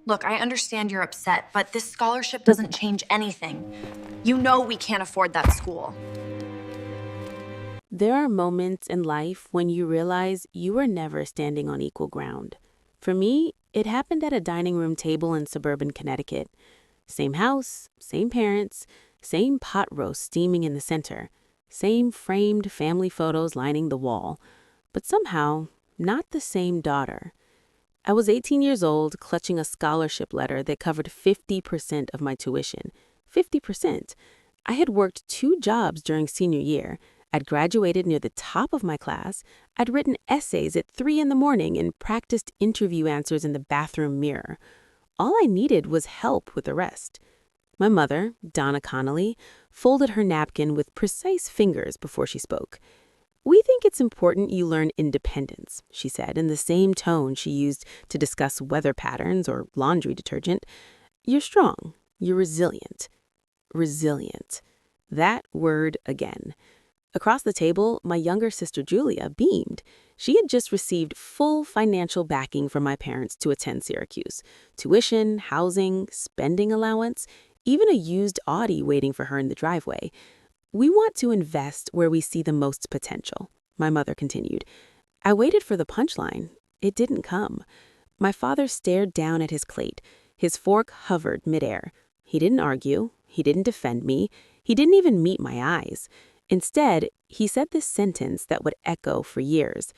Look, I understand you're upset, but this scholarship doesn't change anything. You know we can't afford that school. There are moments in life when you realize you are never standing on equal ground. For me, it happened at a dining room table in suburban Connecticut. Same house, same parents, same pot roast steaming in the center, same framed family photos lining the wall, but somehow not the same daughter. I was 18 years old, clutching a scholarship letter that covered 50% of my tuition. 50%. I had worked 2 jobs during senior year. I'd graduated near the top of my class. I'd written essays at 3 in the morning and practiced interview answers in the bathroom mirror. All I needed was help with the rest. My mother, Donna Connolly, folded her napkin with precise fingers before she spoke. "We think it's important you learn independence," she said in the same tone she used to discuss weather patterns or laundry detergent. "You're strong. You're resilient." Resilient. That word again. Across the table, my younger sister Julia beamed. She had just received full financial backing from my parents to attend Syracuse. Tuition, housing, spending allowance, even a used Audi waiting for her in the driveway. "We want to invest where we see the most potential," my mother continued. I waited for the punchline. It didn't come. My father stared down at his plate. His fork hovered midair. He didn't argue. He didn't defend me. He didn't even meet my eyes. Instead, he said this sentence that would echo for years.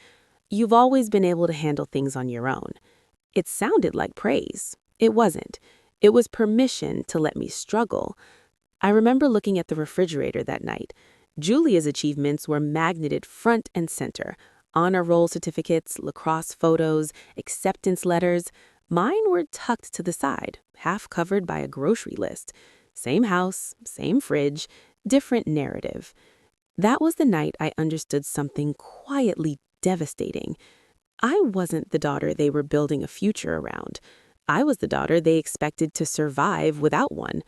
"You've always been able to handle things on your own." It sounded like praise. It wasn't. It was permission to let me struggle. I remember looking at the refrigerator that night. Julia's achievements were magneted front and center. Honor roll certificates, lacrosse photos, acceptance letters. Mine were tucked to the side, half covered by a grocery list. Same house, same fridge, different narrative. That was the night I understood something quietly devastating. I wasn't the daughter they were building a future around. I was the daughter they expected to survive without one.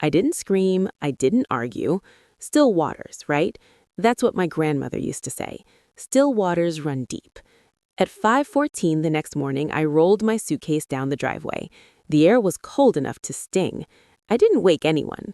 I didn't scream, I didn't argue. Still waters, right? That's what my grandmother used to say. Still waters run deep. At 5:14 the next morning, I rolled my suitcase down the driveway. The air was cold enough to sting. I didn't wake anyone.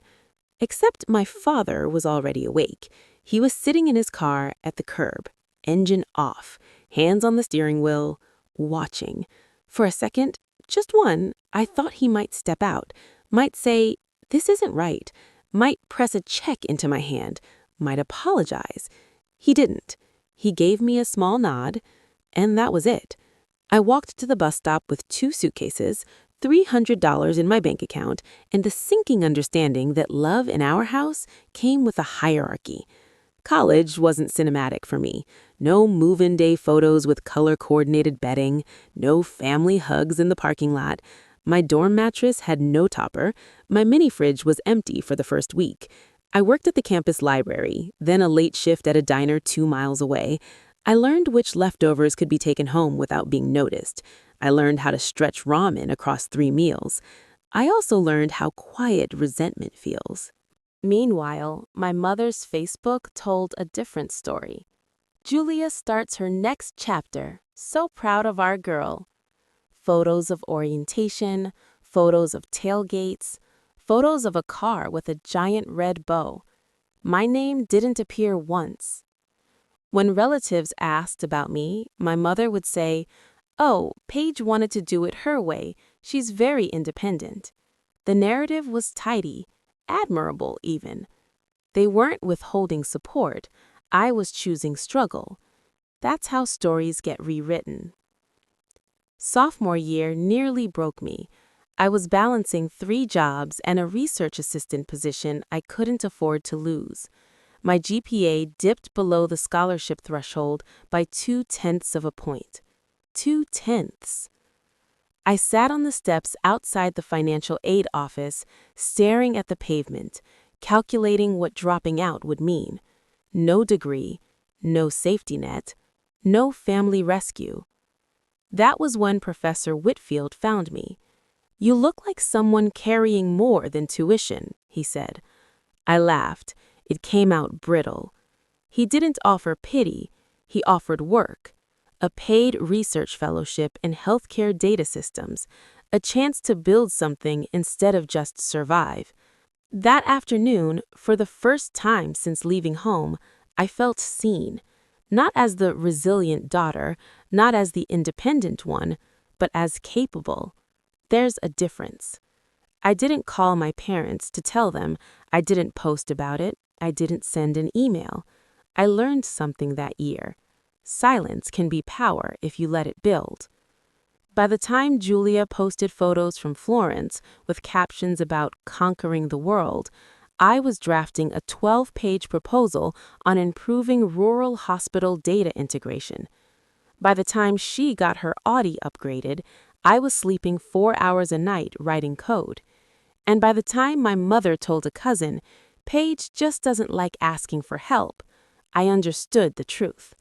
Except my father was already awake. He was sitting in his car at the curb, engine off, hands on the steering wheel, watching. For a second, just one, I thought he might step out, might say, "This isn't right," might press a check into my hand, might apologize. He didn't. He gave me a small nod, and that was it. I walked to the bus stop with 2 suitcases, $300 in my bank account, and the sinking understanding that love in our house came with a hierarchy. College wasn't cinematic for me. No move-in day photos with color-coordinated bedding, no family hugs in the parking lot. My dorm mattress had no topper. My mini fridge was empty for the first week. I worked at the campus library, then a late shift at a diner 2 miles away. I learned which leftovers could be taken home without being noticed. I learned how to stretch ramen across 3 meals. I also learned how quiet resentment feels. Meanwhile, my mother's Facebook told a different story. "Julia starts her next chapter. So proud of our girl." Photos of orientation, photos of tailgates, photos of a car with a giant red bow. My name didn't appear once. When relatives asked about me, my mother would say, "Oh, Paige wanted to do it her way. She's very independent." The narrative was tidy, admirable even. They weren't withholding support. I was choosing struggle. That's how stories get rewritten. Sophomore year nearly broke me. I was balancing 3 jobs and a research assistant position I couldn't afford to lose. My GPA dipped below the scholarship threshold by 0.2 of a point. 0.2. I sat on the steps outside the financial aid office, staring at the pavement, calculating what dropping out would mean. No degree, no safety net, no family rescue. That was when Professor Whitfield found me. "You look like someone carrying more than tuition," he said. I laughed. It came out brittle. He didn't offer pity. He offered work. A paid research fellowship in healthcare data systems, a chance to build something instead of just survive. That afternoon, for the first time since leaving home, I felt seen. Not as the resilient daughter, not as the independent one, but as capable. There's a difference. I didn't call my parents to tell them. I didn't post about it. I didn't send an email. I learned something that year. Silence can be power if you let it build. By the time Julia posted photos from Florence with captions about conquering the world, I was drafting a 12-page proposal on improving rural hospital data integration. By the time she got her Audi upgraded, I was sleeping 4 hours a night writing code. And by the time my mother told a cousin, Paige just doesn't like asking for help, I understood the truth.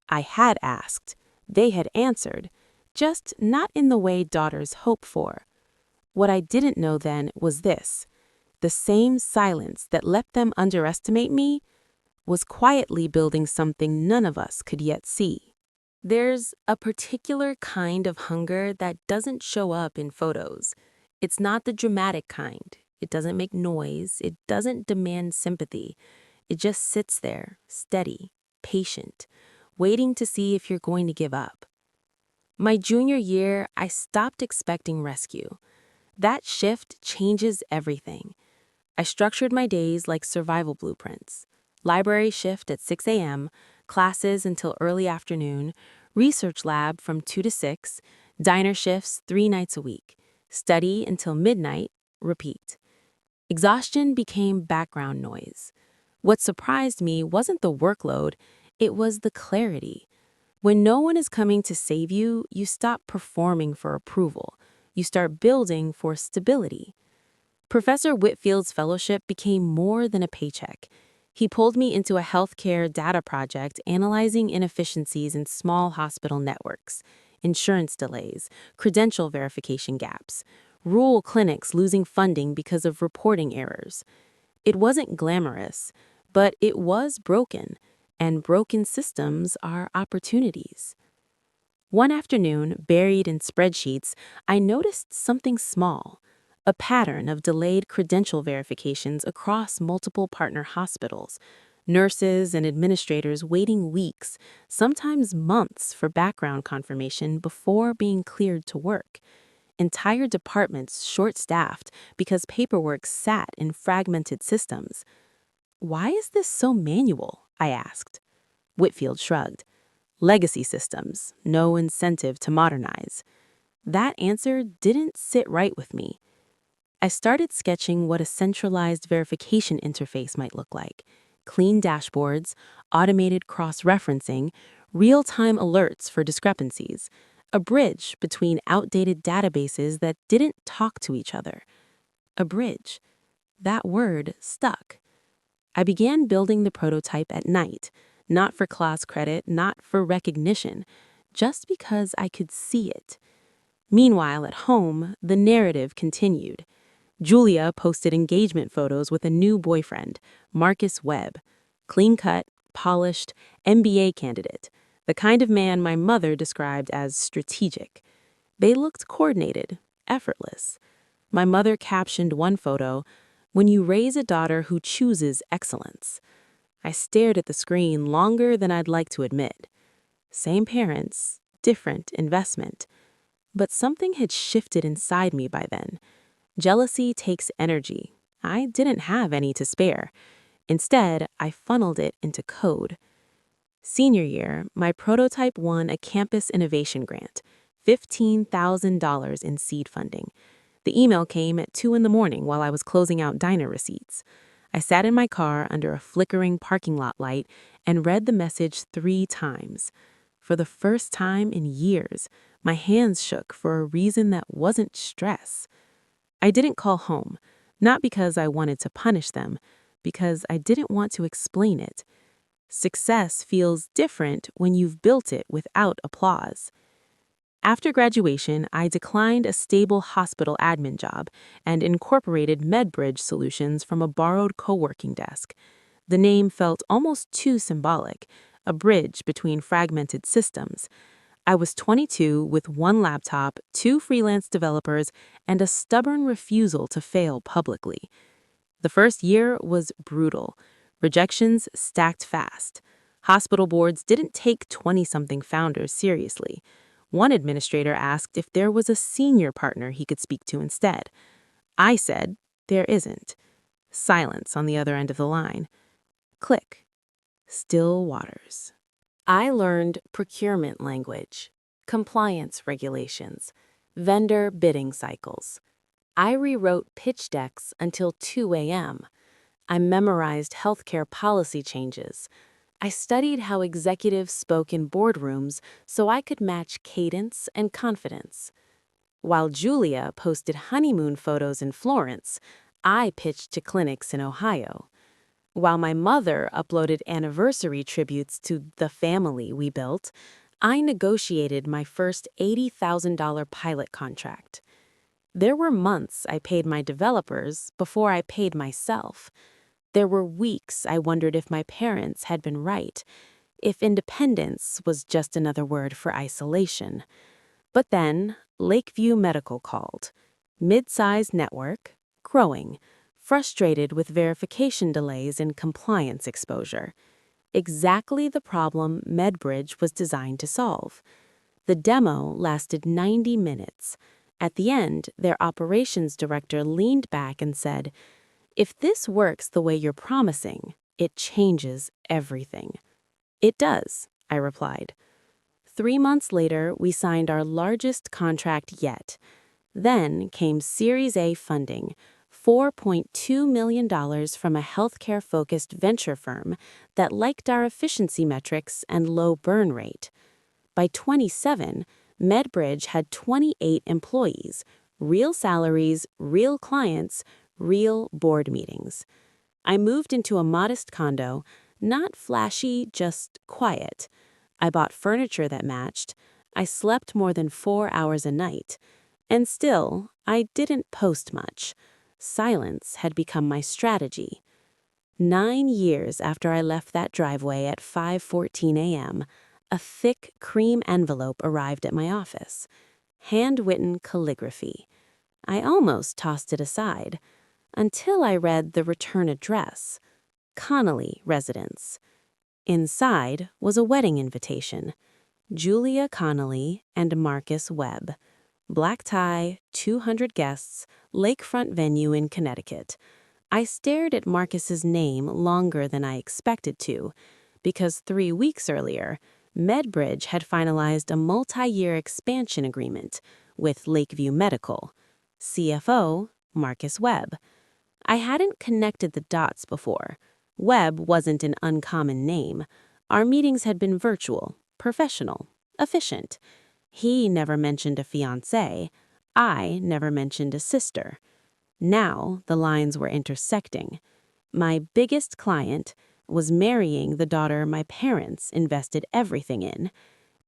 I had asked. They had answered. Just not in the way daughters hope for. What I didn't know then was this. The same silence that let them underestimate me was quietly building something none of us could yet see. There's a particular kind of hunger that doesn't show up in photos. It's not the dramatic kind. It doesn't make noise. It doesn't demand sympathy. It just sits there, steady, patient, waiting to see if you're going to give up. My junior year, I stopped expecting rescue. That shift changes everything. I structured my days like survival blueprints. Library shift at 6 a.m., classes until early afternoon, research lab from 2 to 6, diner shifts 3 nights a week, study until midnight, repeat. Exhaustion became background noise. What surprised me wasn't the workload, it was the clarity. When no one is coming to save you, you stop performing for approval. You start building for stability. Professor Whitfield's fellowship became more than a paycheck. He pulled me into a healthcare data project analyzing inefficiencies in small hospital networks, insurance delays, credential verification gaps, rural clinics losing funding because of reporting errors. It wasn't glamorous, but it was broken, and broken systems are opportunities. One afternoon, buried in spreadsheets, I noticed something small. A pattern of delayed credential verifications across multiple partner hospitals, nurses and administrators waiting weeks, sometimes months for background confirmation before being cleared to work. Entire departments short-staffed because paperwork sat in fragmented systems. "Why is this so manual?" I asked. Whitfield shrugged. "Legacy systems, no incentive to modernize." That answer didn't sit right with me. I started sketching what a centralized verification interface might look like. Clean dashboards, automated cross-referencing, real-time alerts for discrepancies, a bridge between outdated databases that didn't talk to each other. A bridge. That word stuck. I began building the prototype at night, not for class credit, not for recognition, just because I could see it. Meanwhile, at home, the narrative continued. Julia posted engagement photos with a new boyfriend, Marcus Webb. Clean-cut, polished, MBA candidate, the kind of man my mother described as strategic. They looked coordinated, effortless. My mother captioned one photo, "When you raise a daughter who chooses excellence." I stared at the screen longer than I'd like to admit. Same parents, different investment. But something had shifted inside me by then. Jealousy takes energy. I didn't have any to spare. Instead, I funneled it into code. Senior year, my prototype won a campus innovation grant, $15,000 in seed funding. The email came at 2 in the morning while I was closing out diner receipts. I sat in my car under a flickering parking lot light and read the message 3 times. For the first time in years, my hands shook for a reason that wasn't stress. I didn't call home, not because I wanted to punish them, because I didn't want to explain it. Success feels different when you've built it without applause. After graduation, I declined a stable hospital admin job and incorporated MedBridge solutions from a borrowed co-working desk. The name felt almost too symbolic, a bridge between fragmented systems. I was 22 with one laptop, two freelance developers, and a stubborn refusal to fail publicly. The first year was brutal. Rejections stacked fast. Hospital boards didn't take 20-something founders seriously. One administrator asked if there was a senior partner he could speak to instead. I said, there isn't. Silence on the other end of the line. Click. Still waters. I learned procurement language, compliance regulations, vendor bidding cycles. I rewrote pitch decks until 2 a.m. I memorized healthcare policy changes. I studied how executives spoke in boardrooms so I could match cadence and confidence. While Julia posted honeymoon photos in Florence, I pitched to clinics in Ohio. While my mother uploaded anniversary tributes to the family we built, I negotiated my first $80,000 pilot contract. There were months I paid my developers before I paid myself. There were weeks I wondered if my parents had been right, if independence was just another word for isolation. But then, Lakeview Medical called. Mid-sized network, growing, frustrated with verification delays and compliance exposure. Exactly the problem MedBridge was designed to solve. The demo lasted 90 minutes. At the end, their operations director leaned back and said, "If this works the way you're promising, it changes everything." "It does," I replied. 3 months later, we signed our largest contract yet. Then came Series A funding, $4.2 million from a healthcare-focused venture firm that liked our efficiency metrics and low burn rate. By 27, MedBridge had 28 employees, real salaries, real clients, real board meetings. I moved into a modest condo, not flashy, just quiet. I bought furniture that matched. I slept more than 4 hours a night. And still, I didn't post much. Silence had become my strategy. 9 years after I left that driveway at 5:14 a.m., a thick cream envelope arrived at my office. Handwritten calligraphy. I almost tossed it aside, until I read the return address. Connolly Residence. Inside was a wedding invitation. Julia Connolly and Marcus Webb. Black tie, 200 guests, lakefront venue in Connecticut. I stared at Marcus's name longer than I expected to, because 3 weeks earlier, MedBridge had finalized a multi-year expansion agreement with Lakeview Medical. CFO, Marcus Webb. I hadn't connected the dots before. Webb wasn't an uncommon name. Our meetings had been virtual, professional, efficient. He never mentioned a fiancé. I never mentioned a sister. Now the lines were intersecting. My biggest client was marrying the daughter my parents invested everything in.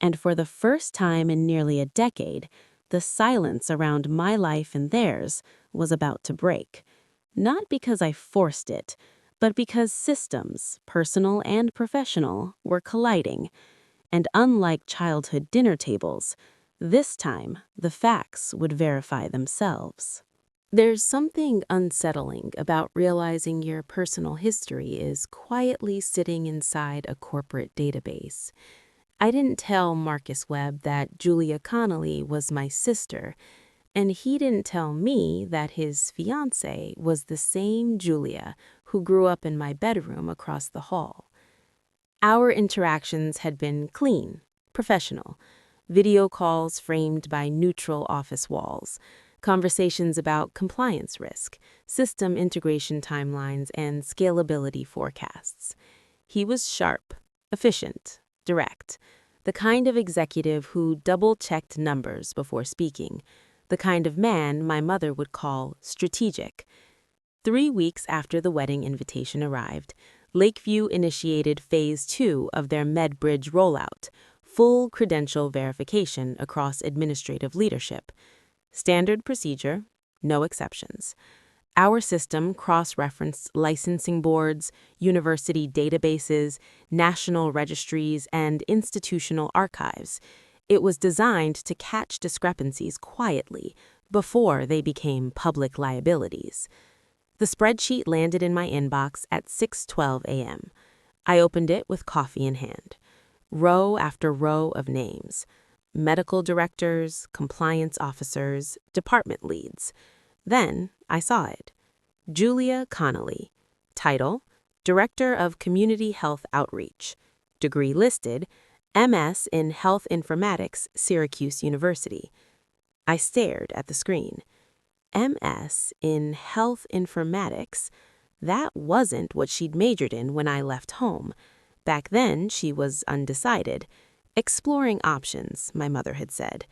And for the first time in nearly a decade, the silence around my life and theirs was about to break. Not because I forced it, but because systems, personal and professional, were colliding. And unlike childhood dinner tables, this time the facts would verify themselves. There's something unsettling about realizing your personal history is quietly sitting inside a corporate database. I didn't tell Marcus Webb that Julia Connolly was my sister, and he didn't tell me that his fiancée was the same Julia who grew up in my bedroom across the hall. Our interactions had been clean, professional, video calls framed by neutral office walls, conversations about compliance risk, system integration timelines, and scalability forecasts. He was sharp, efficient, direct, the kind of executive who double-checked numbers before speaking, the kind of man my mother would call strategic. 3 weeks after the wedding invitation arrived, Lakeview initiated Phase 2 of their MedBridge rollout, full credential verification across administrative leadership. Standard procedure, no exceptions. Our system cross-referenced licensing boards, university databases, national registries, and institutional archives. It was designed to catch discrepancies quietly before they became public liabilities. The spreadsheet landed in my inbox at 6:12 a.m. I opened it with coffee in hand. Row after row of names. Medical directors, compliance officers, department leads. Then I saw it. Julia Connolly. Title: Director of Community Health Outreach. Degree listed: MS in Health Informatics, Syracuse University. I stared at the screen. MS in Health Informatics? That wasn't what she'd majored in when I left home. Back then, she was undecided. Exploring options, my mother had said.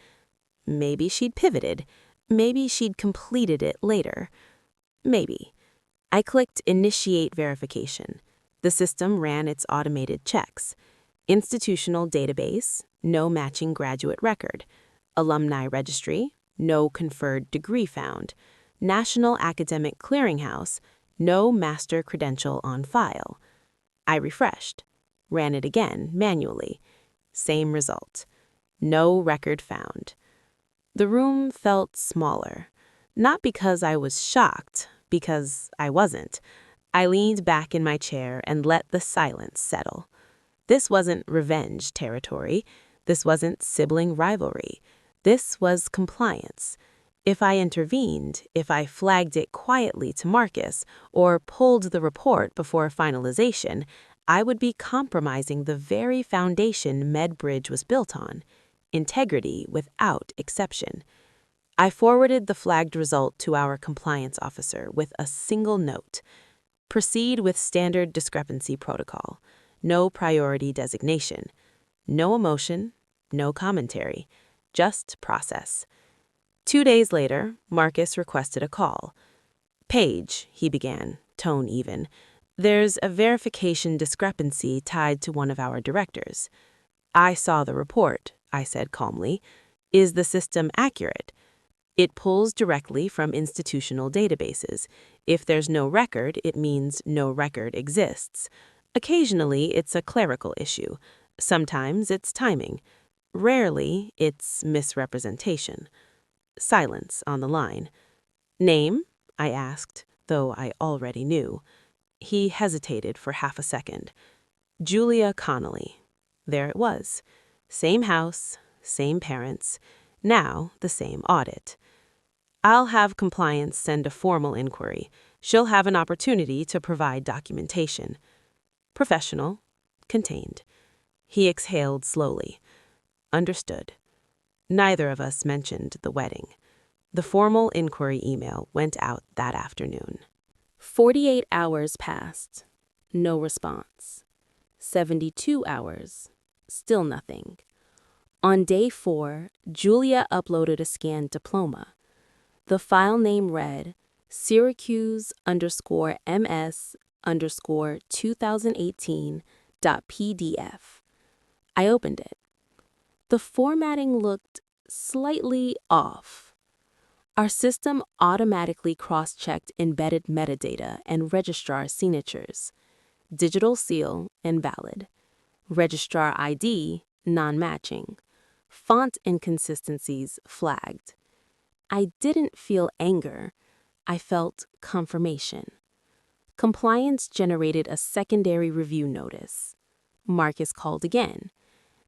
Maybe she'd pivoted. Maybe she'd completed it later. Maybe. I clicked Initiate Verification. The system ran its automated checks. Institutional database, no matching graduate record. Alumni registry, no conferred degree found. National Academic Clearinghouse, no master credential on file. I refreshed. Ran it again, manually. Same result. No record found. The room felt smaller. Not because I was shocked, because I wasn't. I leaned back in my chair and let the silence settle. This wasn't revenge territory. This wasn't sibling rivalry. This was compliance. If I intervened, if I flagged it quietly to Marcus, or pulled the report before finalization, I would be compromising the very foundation MedBridge was built on: integrity without exception. I forwarded the flagged result to our compliance officer with a single note. Proceed with standard discrepancy protocol. No priority designation. No emotion, no commentary. Just process. 2 days later, Marcus requested a call. "Paige," he began, tone even, "there's a verification discrepancy tied to one of our directors." "I saw the report," I said calmly. "Is the system accurate?" "It pulls directly from institutional databases. If there's no record, it means no record exists. Occasionally, it's a clerical issue. Sometimes it's timing. Rarely, it's misrepresentation." Silence on the line. "Name?" I asked, though I already knew. He hesitated for half a second. "Julia Connolly." There it was. Same house, same parents, now the same audit. "I'll have compliance send a formal inquiry. She'll have an opportunity to provide documentation." Professional, contained. He exhaled slowly. Understood. Neither of us mentioned the wedding. The formal inquiry email went out that afternoon. 48 hours passed. No response. 72 hours. Still nothing. On day 4, Julia uploaded a scanned diploma. The file name read Syracuse_MS_2018.pdf. I opened it. The formatting looked slightly off. Our system automatically cross-checked embedded metadata and registrar signatures. Digital seal, invalid. Registrar ID, non-matching. Font inconsistencies, flagged. I didn't feel anger. I felt confirmation. Compliance generated a secondary review notice. Marcus called again.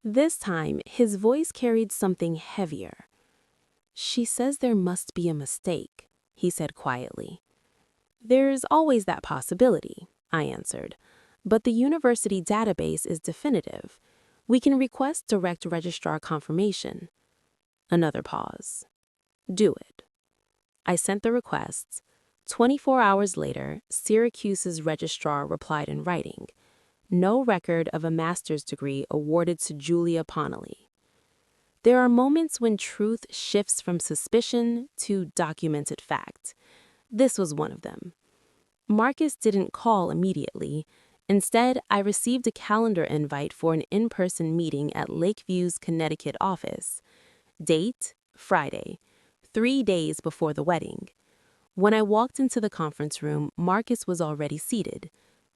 This time, his voice carried something heavier. "She says there must be a mistake," he said quietly. "There's always that possibility," I answered. "But the university database is definitive. We can request direct registrar confirmation." Another pause. "Do it." I sent the requests. 24 hours later, Syracuse's registrar replied in writing. No record of a master's degree awarded to Julia Connolly. There are moments when truth shifts from suspicion to documented fact. This was one of them. Marcus didn't call immediately. Instead, I received a calendar invite for an in-person meeting at Lakeview's Connecticut office. Date, Friday, 3 days before the wedding. When I walked into the conference room, Marcus was already seated.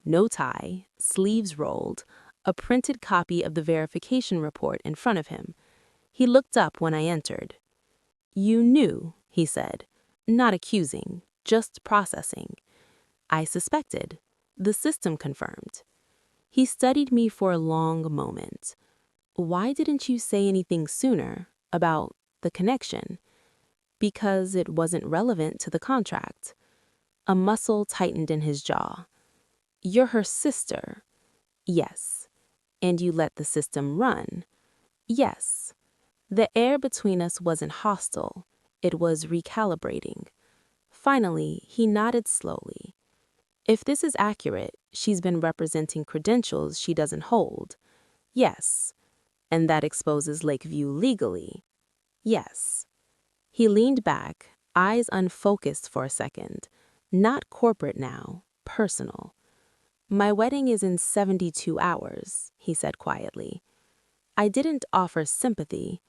No tie, sleeves rolled, a printed copy of the verification report in front of him. He looked up when I entered. "You knew," he said, not accusing, just processing. I suspected. The system confirmed. He studied me for a long moment. "Why didn't you say anything sooner about the connection?" "Because it wasn't relevant to the contract." A muscle tightened in his jaw. "You're her sister." "Yes." "And you let the system run." "Yes." The air between us wasn't hostile. It was recalibrating. Finally, he nodded slowly. "If this is accurate, she's been representing credentials she doesn't hold." "Yes." "And that exposes Lakeview legally." "Yes." He leaned back, eyes unfocused for a second. Not corporate now, personal. "My wedding is in 72 hours, he said quietly. I didn't offer sympathy.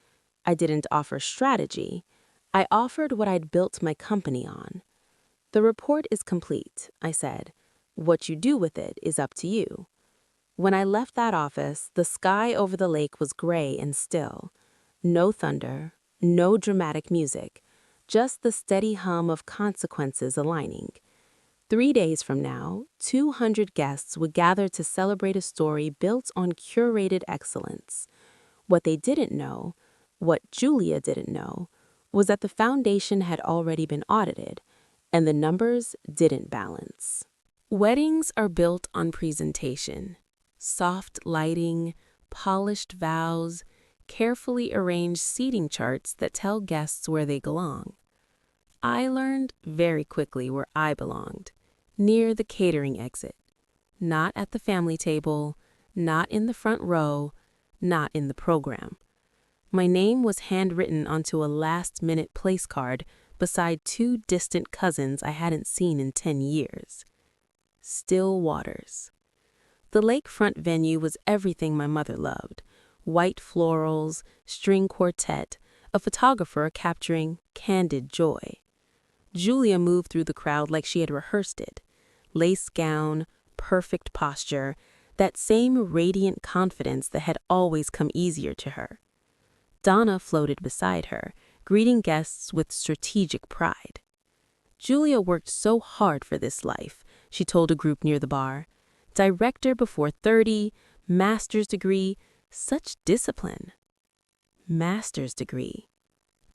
I didn't offer strategy. I offered what I'd built my company on. "The report is complete," I said. "What you do with it is up to you." When I left that office, the sky over the lake was gray and still. No thunder, no dramatic music, just the steady hum of consequences aligning. 3 days from now, 200 guests would gather to celebrate a story built on curated excellence. What they didn't know, what Julia didn't know, was that the foundation had already been audited, and the numbers didn't balance. Weddings are built on presentation. Soft lighting, polished vows, carefully arranged seating charts that tell guests where they belong. I learned very quickly where I belonged, near the catering exit. Not at the family table, not in the front row, not in the program. My name was handwritten onto a last-minute place card beside 2 distant cousins I hadn't seen in 10 years. Still Waters. The lakefront venue was everything my mother loved. White florals, string quartet, a photographer capturing candid joy. Julia moved through the crowd like she had rehearsed it. Lace gown, perfect posture, that same radiant confidence that had always come easier to her. Donna floated beside her, greeting guests with strategic pride. "Julia worked so hard for this life," she told a group near the bar. "Director before 30, master's degree, such discipline." Master's degree.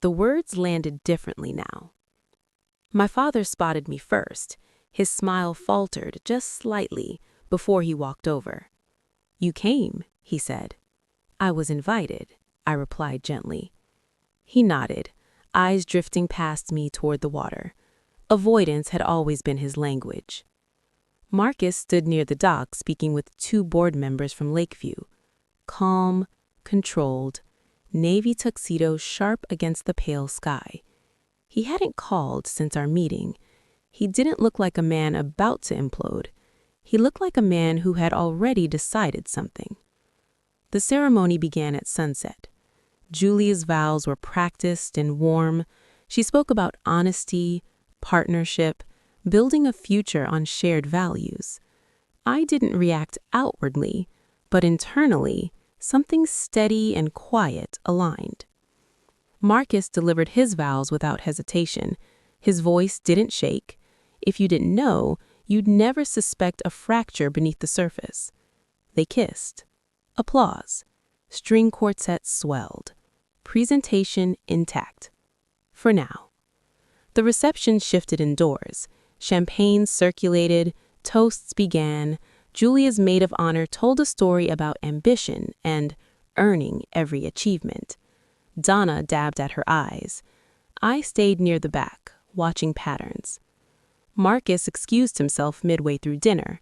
The words landed differently now. My father spotted me first. His smile faltered just slightly before he walked over. "You came," he said. "I was invited," I replied gently. He nodded, eyes drifting past me toward the water. Avoidance had always been his language. Marcus stood near the dock speaking with 2 board members from Lakeview. Calm, controlled, navy tuxedo sharp against the pale sky. He hadn't called since our meeting. He didn't look like a man about to implode. He looked like a man who had already decided something. The ceremony began at sunset. Julia's vows were practiced and warm. She spoke about honesty, partnership, building a future on shared values. I didn't react outwardly, but internally, something steady and quiet aligned. Marcus delivered his vows without hesitation. His voice didn't shake. If you didn't know, you'd never suspect a fracture beneath the surface. They kissed. Applause. String quartet swelled. Presentation intact. For now. The reception shifted indoors. Champagne circulated. Toasts began. Julia's maid of honor told a story about ambition and earning every achievement. Donna dabbed at her eyes. I stayed near the back, watching patterns. Marcus excused himself midway through dinner.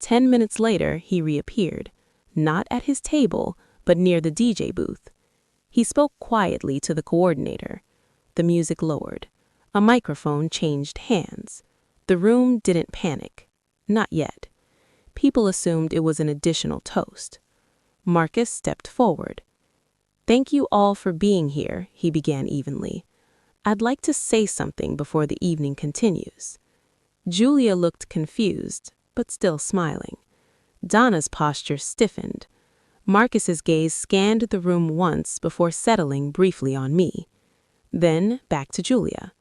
10 minutes later, he reappeared, not at his table, but near the DJ booth. He spoke quietly to the coordinator. The music lowered. A microphone changed hands. The room didn't panic. Not yet. People assumed it was an additional toast. Marcus stepped forward. "Thank you all for being here," he began evenly. "I'd like to say something before the evening continues." Julia looked confused, but still smiling. Donna's posture stiffened. Marcus's gaze scanned the room once before settling briefly on me. Then back to Julia.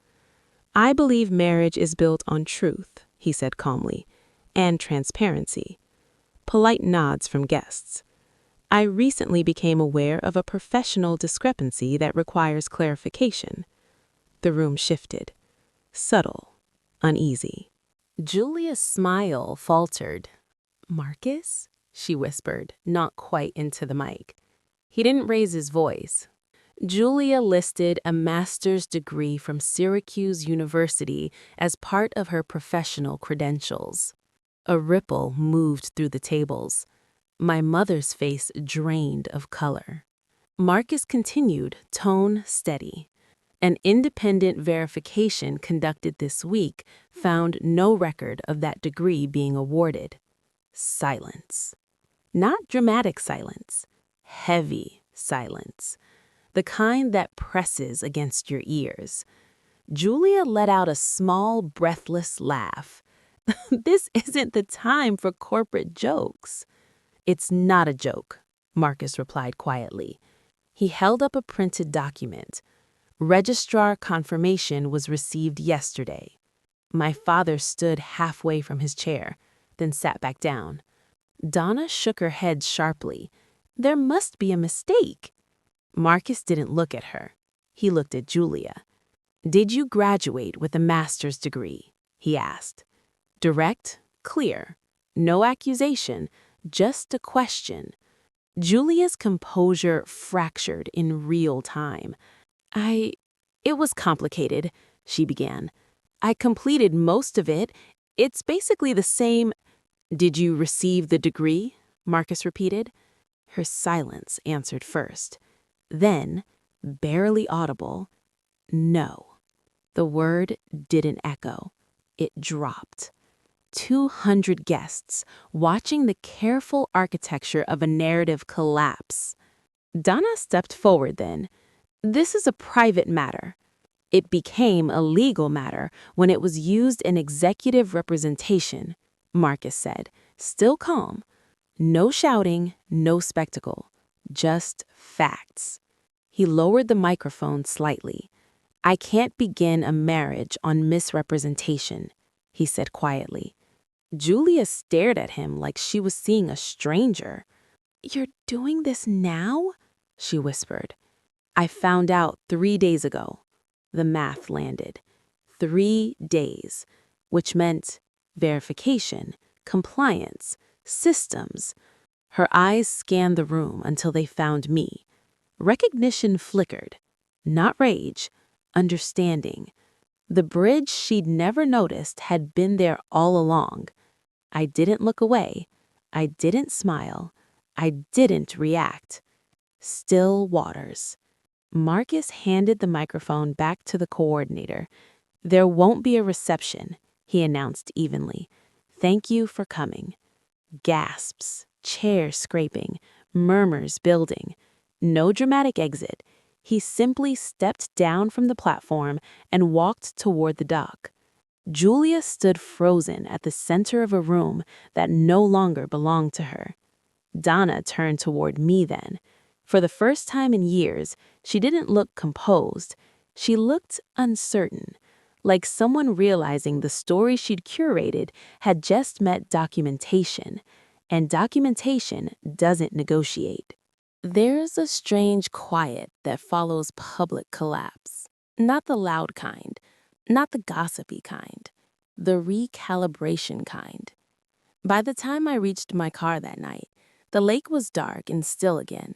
"I believe marriage is built on truth," he said calmly, "and transparency." Polite nods from guests. "I recently became aware of a professional discrepancy that requires clarification." The room shifted. Subtle, uneasy. Julia's smile faltered. "Marcus?" she whispered, not quite into the mic. He didn't raise his voice. Julia listed a master's degree from Syracuse University as part of her professional credentials. A ripple moved through the tables. My mother's face drained of color. Marcus continued, tone steady. "An independent verification conducted this week found no record of that degree being awarded." Silence. Not dramatic silence. Heavy silence. The kind that presses against your ears. Julia let out a small, breathless laugh. "This isn't the time for corporate jokes." "It's not a joke," Marcus replied quietly. He held up a printed document. "Registrar confirmation was received yesterday." My father stood halfway from his chair, then sat back down. Donna shook her head sharply. "There must be a mistake." Marcus didn't look at her. He looked at Julia. "Did you graduate with a master's degree?" he asked. Direct, clear. No accusation, just a question. Julia's composure fractured in real time. It was complicated," she began. "I completed most of it. It's basically the same—" "Did you receive the degree?" Marcus repeated. Her silence answered first. Then, barely audible, "No." The word didn't echo. It dropped. 200 guests watching the careful architecture of a narrative collapse. Donna stepped forward then. "This is a private matter." It became a legal matter when it was used in executive representation, Marcus said, still calm. No shouting, no spectacle, just facts. He lowered the microphone slightly. "I can't begin a marriage on misrepresentation," he said quietly. Julia stared at him like she was seeing a stranger. "You're doing this now?" she whispered. "I found out 3 days ago." The math landed. 3 days, which meant verification, compliance, systems. Her eyes scanned the room until they found me. Recognition flickered. Not rage, understanding. The bridge she'd never noticed had been there all along. I didn't look away. I didn't smile. I didn't react. Still waters. Marcus handed the microphone back to the coordinator. "There won't be a reception," he announced evenly. "Thank you for coming." Gasps, chairs scraping, murmurs building. No dramatic exit. He simply stepped down from the platform and walked toward the dock. Julia stood frozen at the center of a room that no longer belonged to her. Donna turned toward me then. For the first time in years, she didn't look composed. She looked uncertain, like someone realizing the story she'd curated had just met documentation, and documentation doesn't negotiate. There's a strange quiet that follows public collapse. Not the loud kind, not the gossipy kind, the recalibration kind. By the time I reached my car that night, the lake was dark and still again.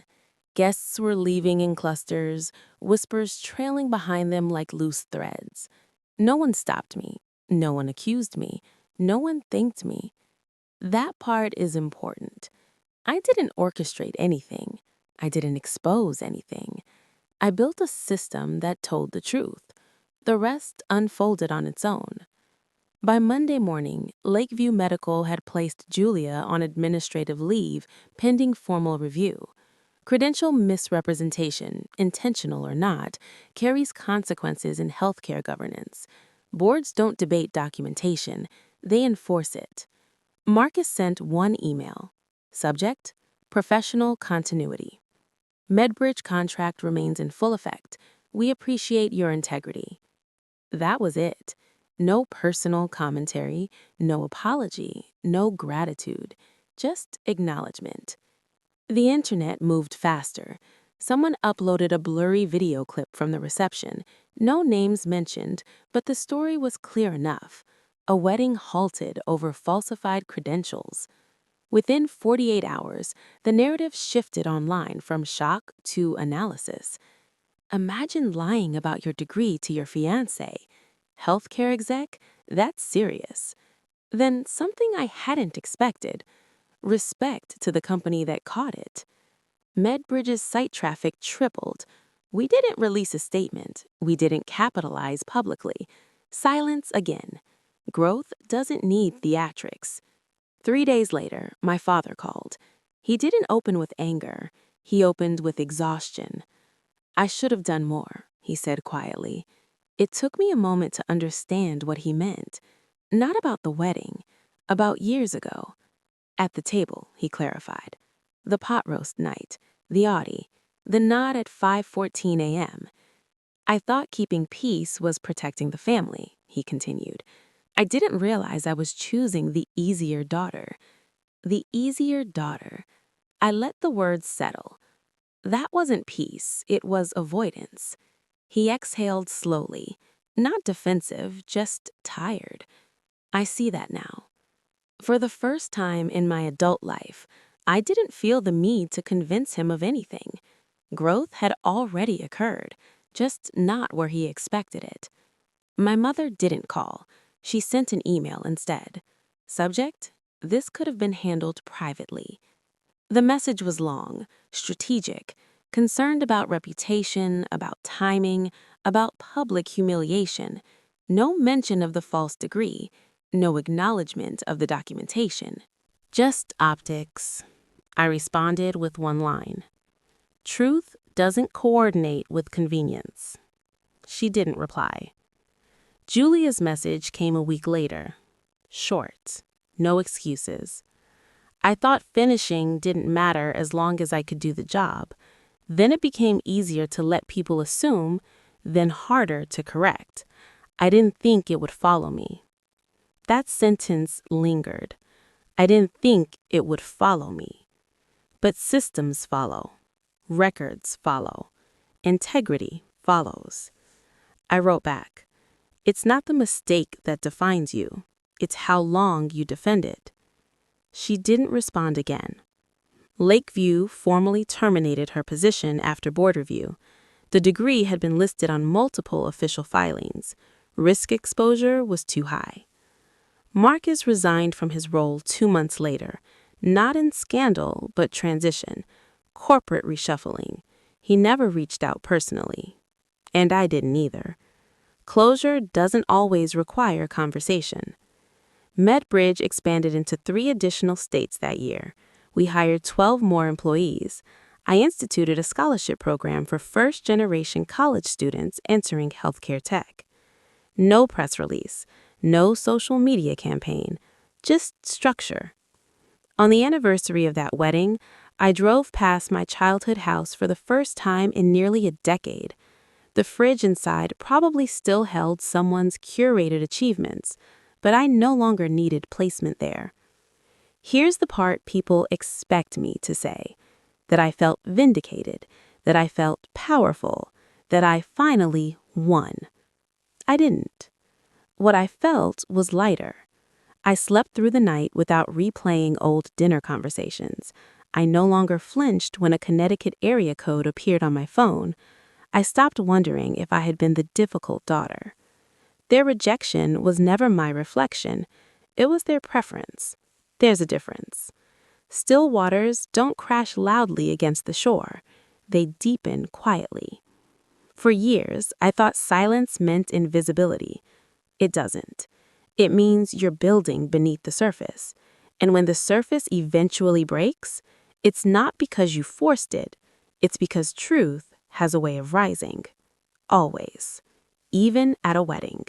Guests were leaving in clusters, whispers trailing behind them like loose threads. No one stopped me. No one accused me. No one thanked me. That part is important. I didn't orchestrate anything. I didn't expose anything. I built a system that told the truth. The rest unfolded on its own. By Monday morning, Lakeview Medical had placed Julia on administrative leave pending formal review. Credential misrepresentation, intentional or not, carries consequences in healthcare governance. Boards don't debate documentation, they enforce it. Marcus sent one email. Subject: Professional continuity. Medbridge contract remains in full effect. We appreciate your integrity. That was it. No personal commentary, no apology, no gratitude, just acknowledgement. The internet moved faster. Someone uploaded a blurry video clip from the reception. No names mentioned, but the story was clear enough. A wedding halted over falsified credentials. Within 48 hours, the narrative shifted online from shock to analysis. Imagine lying about your degree to your fiancé. Healthcare exec? That's serious. Then something I hadn't expected. Respect to the company that caught it. Medbridge's site traffic tripled. We didn't release a statement. We didn't capitalize publicly. Silence again. Growth doesn't need theatrics. 3 days later, my father called. He didn't open with anger. He opened with exhaustion. I should have done more, he said quietly. It took me a moment to understand what he meant. Not about the wedding, about years ago. At the table, he clarified. The pot roast night, the Audi, the nod at 5:14 a.m. I thought keeping peace was protecting the family, he continued. I didn't realize I was choosing the easier daughter. The easier daughter. I let the words settle. That wasn't peace, it was avoidance. He exhaled slowly, not defensive, just tired. I see that now. For the first time in my adult life, I didn't feel the need to convince him of anything. Growth had already occurred, just not where he expected it. My mother didn't call. She sent an email instead. Subject: this could have been handled privately. The message was long, strategic, concerned about reputation, about timing, about public humiliation. No mention of the false degree, no acknowledgement of the documentation. Just optics. I responded with one line. Truth doesn't coordinate with convenience. She didn't reply. Julia's message came a week later. Short, no excuses. I thought finishing didn't matter as long as I could do the job. Then it became easier to let people assume, then harder to correct. I didn't think it would follow me. That sentence lingered. I didn't think it would follow me. But systems follow. Records follow. Integrity follows. I wrote back. It's not the mistake that defines you. It's how long you defend it. She didn't respond again. Lakeview formally terminated her position after board review. The degree had been listed on multiple official filings. Risk exposure was too high. Marcus resigned from his role 2 months later, not in scandal, but transition, corporate reshuffling. He never reached out personally. And I didn't either. Closure doesn't always require conversation. Medbridge expanded into 3 additional states that year. We hired 12 more employees. I instituted a scholarship program for first-generation college students entering healthcare tech. No press release, no social media campaign, just structure. On the anniversary of that wedding, I drove past my childhood house for the first time in nearly a decade. The fridge inside probably still held someone's curated achievements, but I no longer needed placement there. Here's the part people expect me to say, that I felt vindicated, that I felt powerful, that I finally won. I didn't. What I felt was lighter. I slept through the night without replaying old dinner conversations. I no longer flinched when a Connecticut area code appeared on my phone. I stopped wondering if I had been the difficult daughter. Their rejection was never my reflection. It was their preference. There's a difference. Still waters don't crash loudly against the shore. They deepen quietly. For years, I thought silence meant invisibility. It doesn't. It means you're building beneath the surface. And when the surface eventually breaks, it's not because you forced it. It's because truth has a way of rising. Always. Even at a wedding.